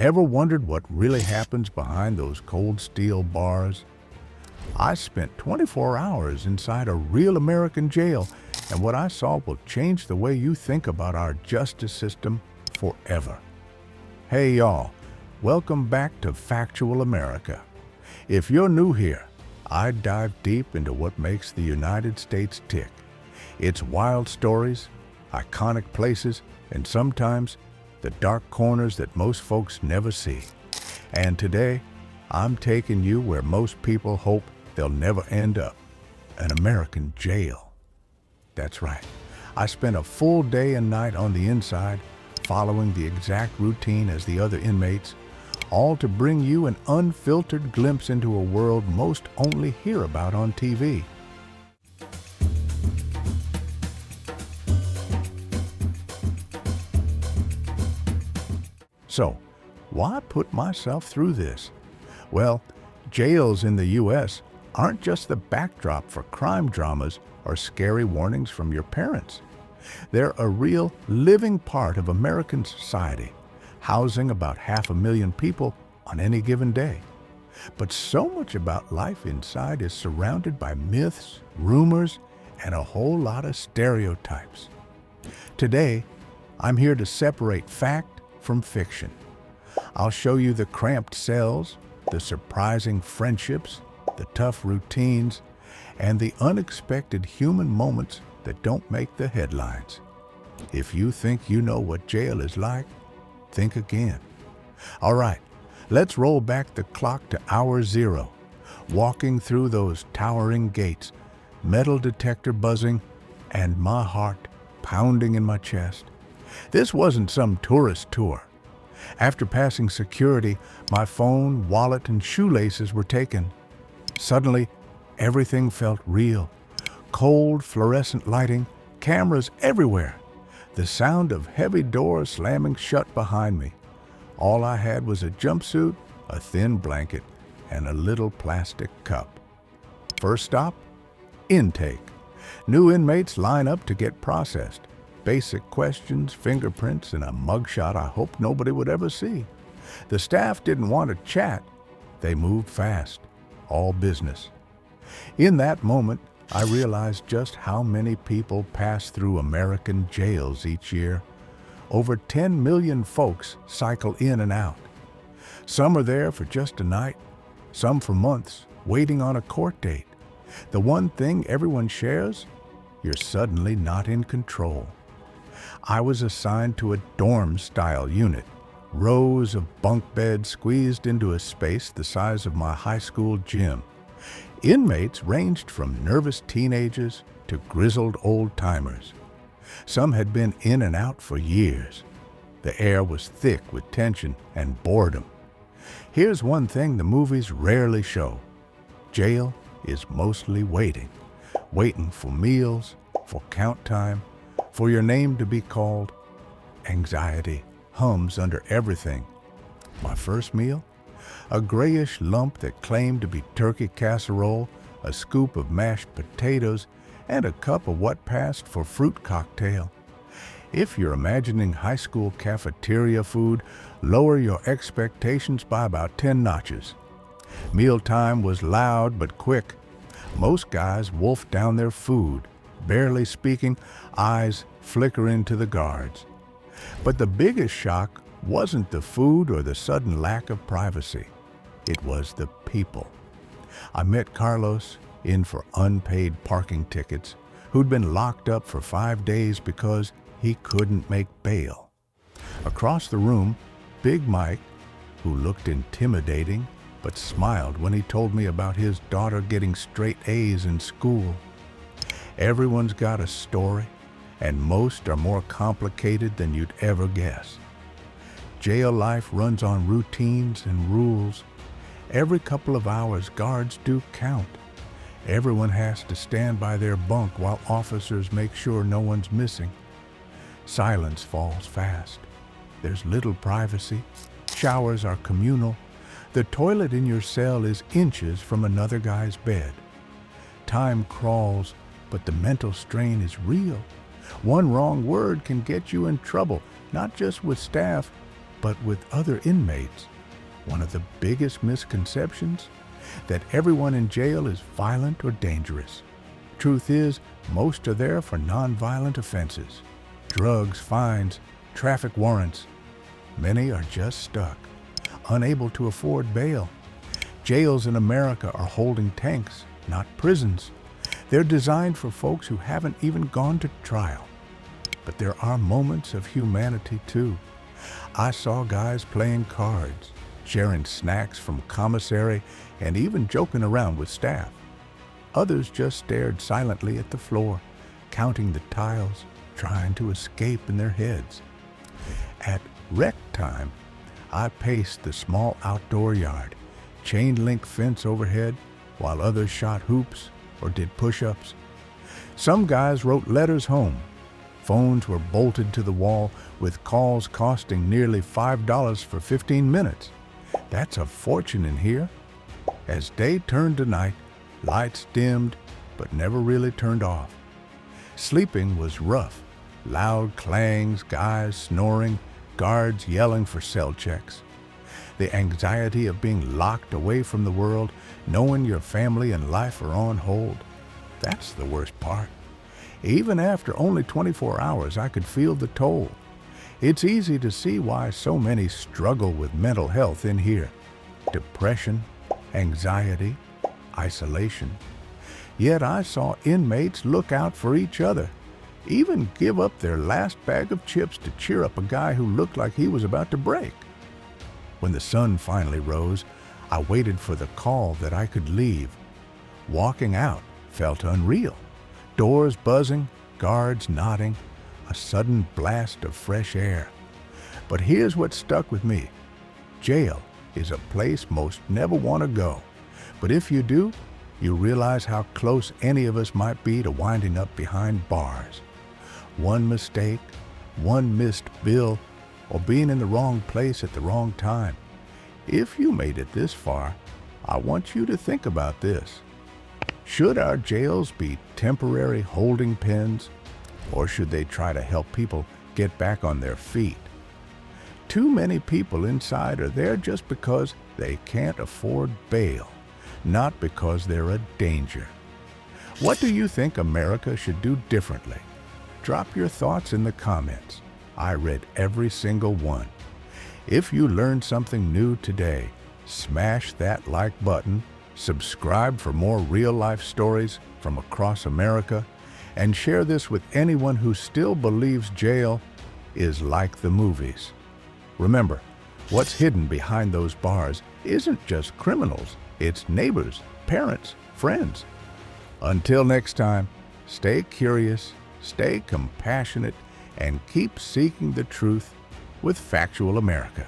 Ever wondered what really happens behind those cold steel bars? I spent 24 hours inside a real American jail, and what I saw will change the way you think about our justice system forever. Hey y'all, welcome back to Factual America. If you're new here, I dive deep into what makes the United States tick. Its wild stories, iconic places, and sometimes the dark corners that most folks never see. And today, I'm taking you where most people hope they'll never end up, an American jail. That's right. I spent a full day and night on the inside, following the exact routine as the other inmates, all to bring you an unfiltered glimpse into a world most only hear about on TV. So, why put myself through this? Well, jails in the U.S. aren't just the backdrop for crime dramas or scary warnings from your parents. They're a real, living part of American society, housing about 500,000 people on any given day. But so much about life inside is surrounded by myths, rumors, and a whole lot of stereotypes. Today, I'm here to separate fact from fiction. I'll show you the cramped cells, the surprising friendships, the tough routines, and the unexpected human moments that don't make the headlines. If you think you know what jail is like, think again. All right, let's roll back the clock to hour zero, walking through those towering gates, metal detector buzzing, and my heart pounding in my chest. This wasn't some tourist tour. After passing security, my phone, wallet, and shoelaces were taken. Suddenly, everything felt real. Cold, fluorescent lighting, cameras everywhere. The sound of heavy doors slamming shut behind me. All I had was a jumpsuit, a thin blanket, and a little plastic cup. First stop, intake. New inmates line up to get processed. Basic questions, fingerprints, and a mugshot I hoped nobody would ever see. The staff didn't want to chat. They moved fast, all business. In that moment, I realized just how many people pass through American jails each year. Over 10 million folks cycle in and out. Some are there for just a night, some for months, waiting on a court date. The one thing everyone shares, you're suddenly not in control. I was assigned to a dorm-style unit, rows of bunk beds squeezed into a space the size of my high school gym. Inmates ranged from nervous teenagers to grizzled old-timers. Some had been in and out for years. The air was thick with tension and boredom. Here's one thing the movies rarely show. Jail is mostly waiting. Waiting for meals, for count time, for your name to be called. Anxiety hums under everything. My first meal? A grayish lump that claimed to be turkey casserole, a scoop of mashed potatoes, and a cup of what passed for fruit cocktail. If you're imagining high school cafeteria food, lower your expectations by about 10 notches. Mealtime was loud but quick. Most guys wolfed down their food, barely speaking, eyes flickering to the guards. But the biggest shock wasn't the food or the sudden lack of privacy. It was the people. I met Carlos, in for unpaid parking tickets, who'd been locked up for 5 days because he couldn't make bail. Across the room, Big Mike, who looked intimidating but smiled when he told me about his daughter getting straight A's in school. Everyone's got a story, and most are more complicated than you'd ever guess. Jail life runs on routines and rules. Every couple of hours, guards do count. Everyone has to stand by their bunk while officers make sure no one's missing. Silence falls fast. There's little privacy. Showers are communal. The toilet in your cell is inches from another guy's bed. Time crawls, but the mental strain is real. One wrong word can get you in trouble, not just with staff, But with other inmates, one of the biggest misconceptions, that everyone in jail is violent or dangerous. Truth is, most are there for nonviolent offenses. Drugs, fines, traffic warrants. Many are just stuck, unable to afford bail. Jails in America are holding tanks, not prisons. They're designed for folks who haven't even gone to trial. But there are moments of humanity too. I saw guys playing cards, sharing snacks from commissary, and even joking around with staff. Others just stared silently at the floor, counting the tiles, trying to escape in their heads. At rec time, I paced the small outdoor yard, chain-link fence overhead, while others shot hoops or did push-ups. Some guys wrote letters home. Phones were bolted to the wall with calls costing nearly $5 for 15 minutes. That's a fortune in here. As day turned to night, lights dimmed but never really turned off. Sleeping was rough. Loud clangs, guys snoring, guards yelling for cell checks. The anxiety of being locked away from the world, knowing your family and life are on hold. That's the worst part. Even after only 24 hours, I could feel the toll. It's easy to see why so many struggle with mental health in here. Depression, anxiety, isolation. Yet I saw inmates look out for each other, even give up their last bag of chips to cheer up a guy who looked like he was about to break. When the sun finally rose, I waited for the call that I could leave. Walking out felt unreal. Doors buzzing, guards nodding, a sudden blast of fresh air. But here's what stuck with me. Jail is a place most never want to go. But if you do, you realize how close any of us might be to winding up behind bars. One mistake, one missed bill, or being in the wrong place at the wrong time. If you made it this far, I want you to think about this. Should our jails be temporary holding pens, or should they try to help people get back on their feet? Too many people inside are there just because they can't afford bail, not because they're a danger. What do you think America should do differently? Drop your thoughts in the comments. I read every single one. If you learned something new today, smash that like button, subscribe for more real-life stories from across America, and share this with anyone who still believes jail is like the movies. Remember, what's hidden behind those bars isn't just criminals, it's neighbors, parents, friends. Until next time, stay curious, stay compassionate, and keep seeking the truth with Factual America.